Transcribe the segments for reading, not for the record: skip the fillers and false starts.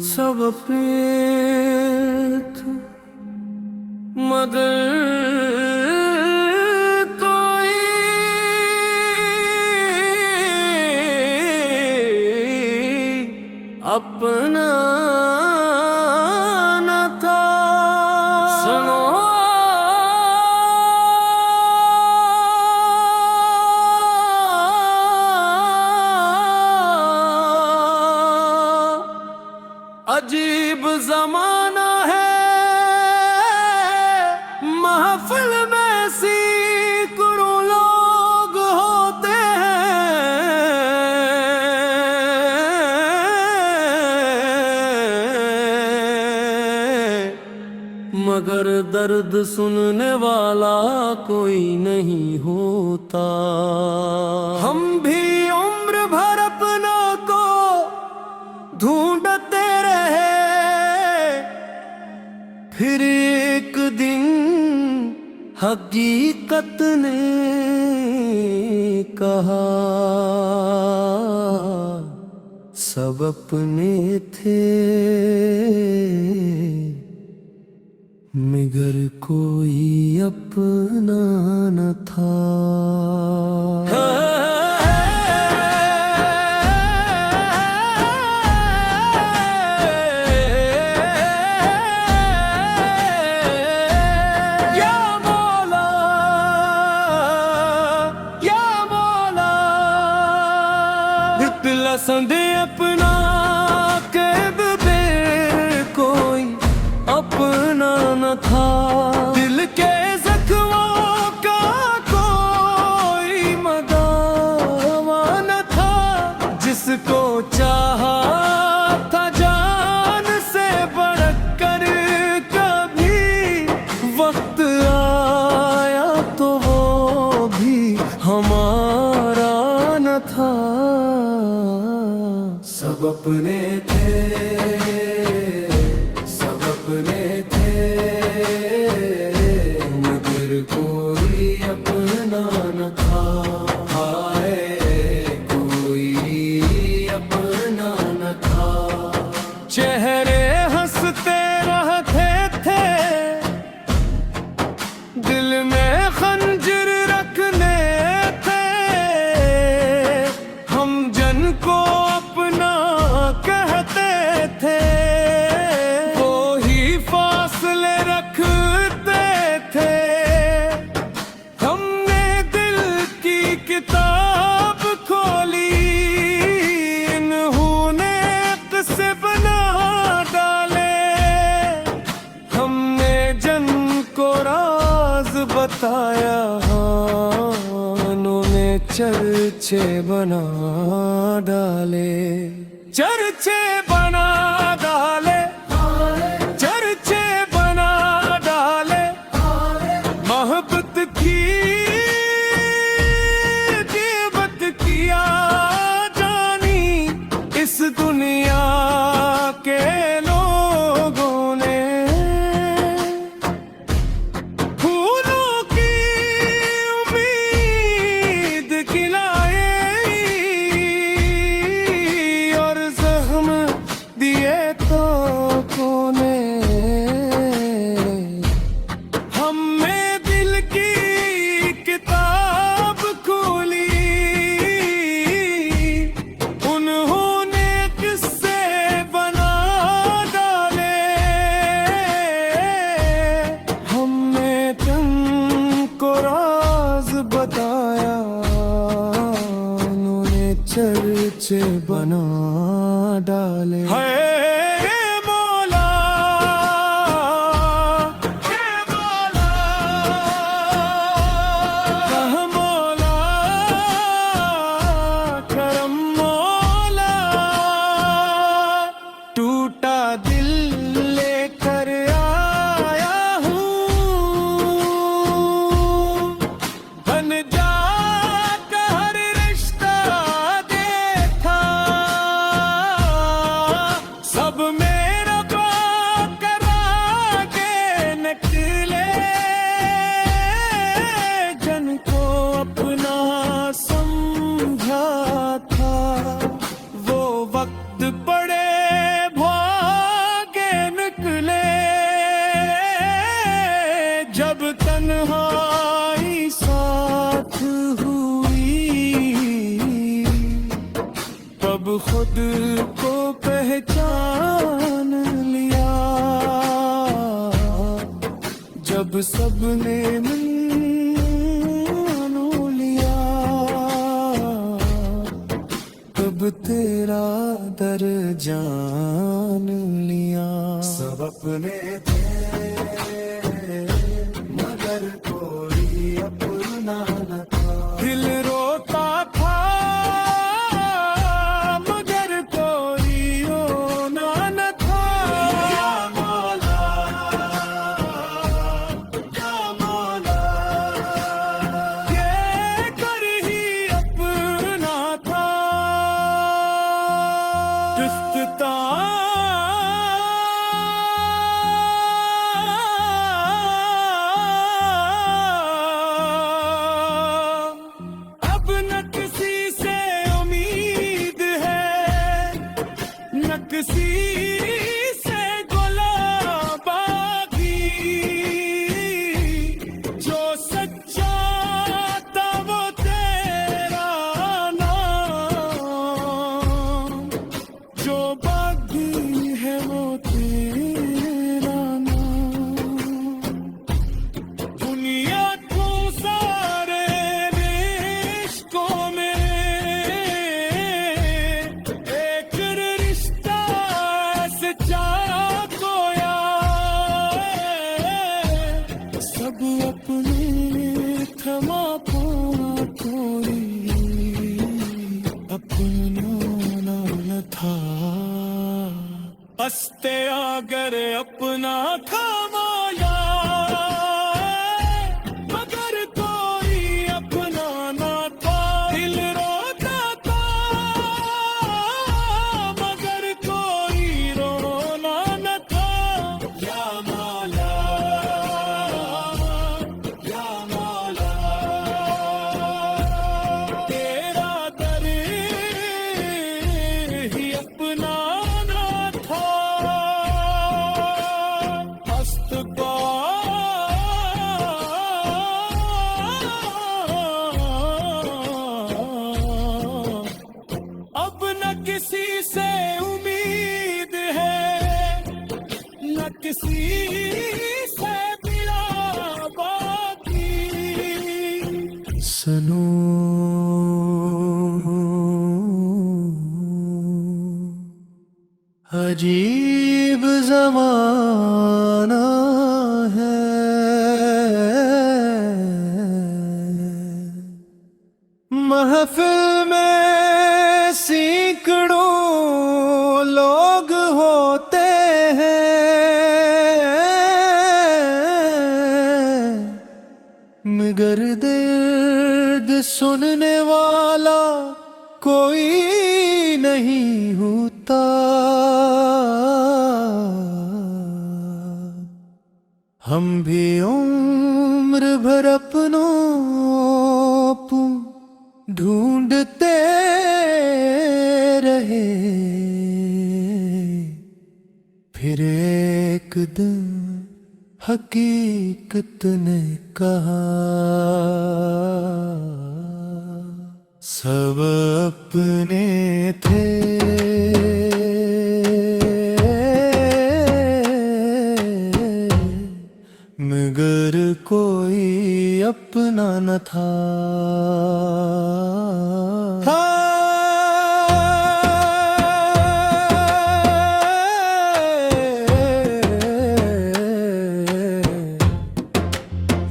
सब पेत मगर कोई अपना न था। सुनो अजीब जमाना है, महफिल में सैकड़ों लोग होते हैं, मगर दर्द सुनने वाला कोई नहीं होता। हम भी उम्र भर अपना को ढूंढते रहे, फिर एक दिन हकीकत ने कहा सब अपने थे मगर कोई अपना न था। संदे अपना के बे कोई अपना न था। दिल के जख्मों का कोई मदावा न था। जिसको चाहा था जान से बढ़कर कभी वक्त आया तो वो भी हमारा न था। सब अपने थे, सब अपने थे मगर कोई अपना न था। हाय कोई अपना न था। चेहरे हंसते रहते थे, दिल में खंजर रखने थे। हम जन को अपना कहते थे, वो ही फासले रखते थे। हमने दिल की किताब खोली, इन्होंने किस्से बना डाले। हमने जन को राज बताया, उन्होंने चर्चे बना डाले। चर्चे बना डाले, चर्चे बना डाले। मोहब्बत की कीमत किया जानी इस दुनिया के लोगों ने। फूलों की उम्मीद खिलाए और जख्म दिए तो कोने। हमने दिल की किताब खोली, उन्होंने किस्से बना डाले। हमने तुमको राज बताया, उन्होंने चर्चे बना डाले। है मौला, है मौला, कह मौला, करम मौला। टूटा दिल लेकर आया हूँ, बन जा का हर रिश्ता देखा। तन्हाई साथ हुई, कब खुद को पहचान लिया, जब सबने मान लिया, तब तेरा दर जान लिया। सब अपने थे मगर कोई अपना न था, दिल रोता था मगर कोई रोना न था। या मौला, या मौला, ये कर ही अपना था। रिश्ता अब न किसी से उम्मीद है, न किसी से गुलाबा की, जो सच्चा था वो तेरा नाम, जो बागी है वो तेरा नाम। दुनिया को सारे रिश्तों में एक रिश्ता सच्चा खोया, सब अपने थमा पाना कोई अपना न था। हंसते अगर अपना था माया, मगर कोई अपना न था। दिल रोता था मगर कोई रोना न था। या मौला, या मौला, तेरा दर ही अपना न था। हस्त को अब न किसी से उम्मीद है, न किसी से मिला बाकी। सनू अजीब ज़माना है, महफिल में सैकड़ों लोग होते हैं, मगर दर्द सुनने वाला कोई नहीं होता। हम भी उम्र भर अपनों को ढूंढते रहे, फिर एक दिन हकीकत ने कहा, सब अपने थे मगर कोई अपना न था।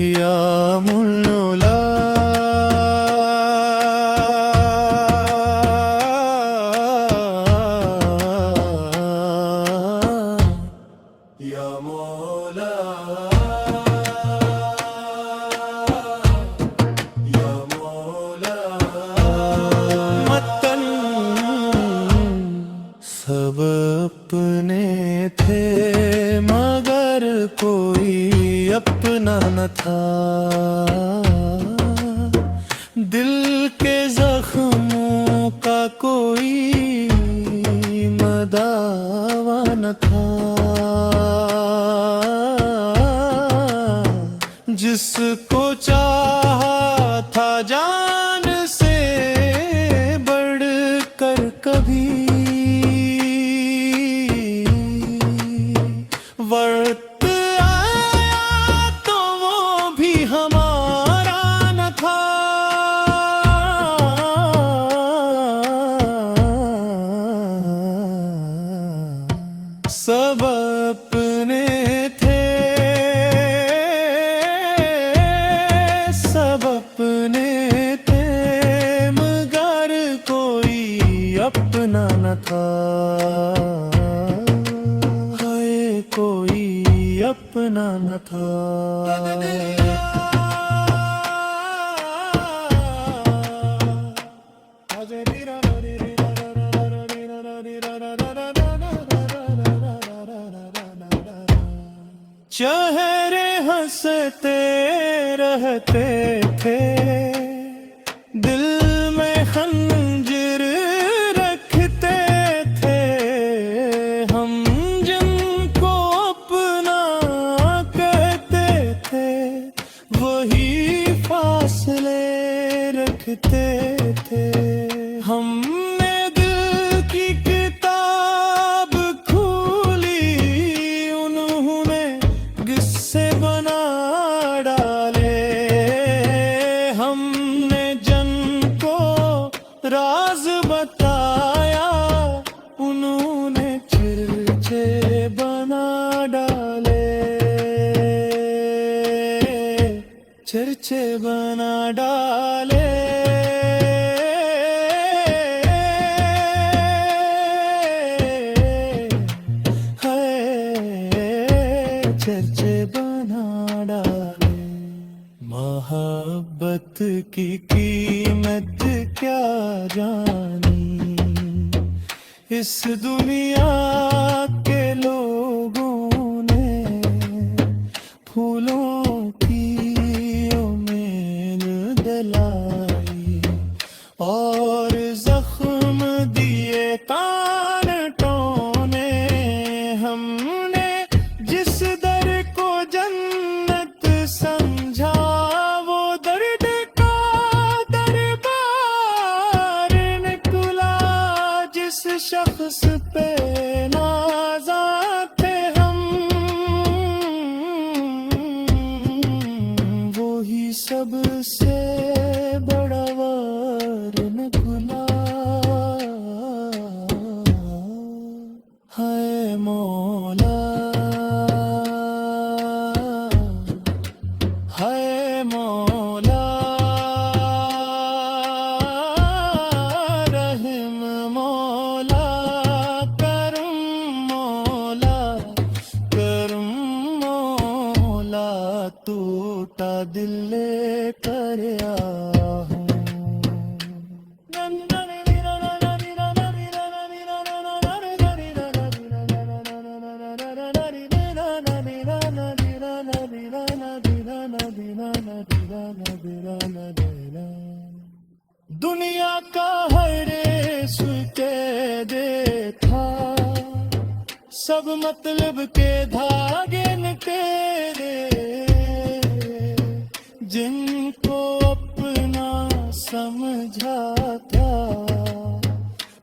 या मुल्ला या मौला, या मौला, मतन सब अपने थे मगर कोई अपना न था। दिल के जख्मों का कोई मदावा न था। जिसको चाहा था जान से बढ़कर कभी, वक्त आया तो वो भी हमारा न था। सब अपने थे, सब अपने थे, मगर कोई अपना न था। हाय कोई अपना न था। चेहरे हंसते रहते थे, दिल में खंजर रखते थे। हम जिनको अपना कहते थे, वही फासले रखते थे। हमने दिल की किताब खोली, उन्होंने किस्से बना डाले। हमने जन को राज बताया, उन्होंने चर्चे बना डाले। चर्चे बना डाले। चर्चे बना डाले। मोहब्बत की कीमत क्या जानी इस दुनिया के लोगों ने। फूलों की उम्मीद दिलाई और जख्म दिए कांटों ने। हमने जिस दर को जन्नत समझा, वो दर्द का दरबार निकला। जिस शख्स पे नाज़ा थे हम, वो ही सबसे बड़ा वार निकला। हाय मौला, हाय मौला, रहम मौला, करम मौला, करम मौला। टूटा दिल लेकर आया हूँ। दुनिया का हर सुके देखा, सब मतलब के धागे निकले। जिनको अपना समझा था,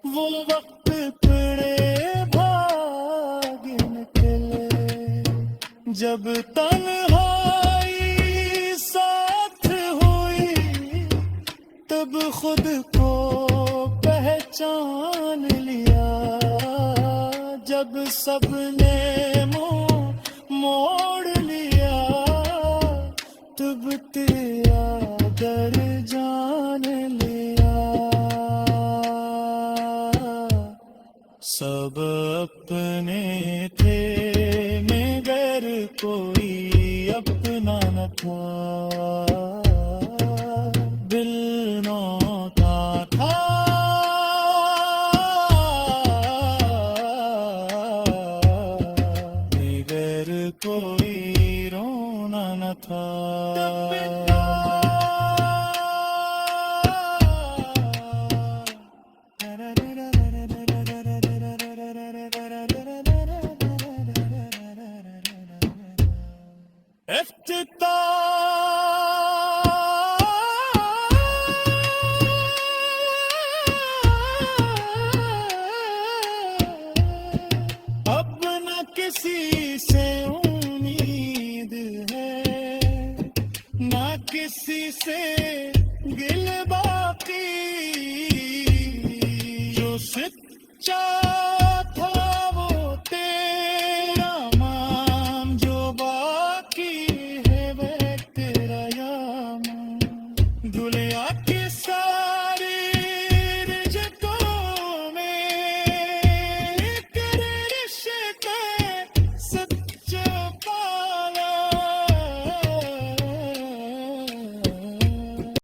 वो वक्त पड़े भाग निकले। जब तन्हाई साथ हुई, तब खुद को पहचान लिया। जब सबने मुंह मोड़ लिया, तब तेरा दर जान लिया। सब अपने थे, मगर कोई अपना न था। दिल नौता था, मगर कोई रोना न था। इफ्तितार किसी से गिल बाकी जो सच्चा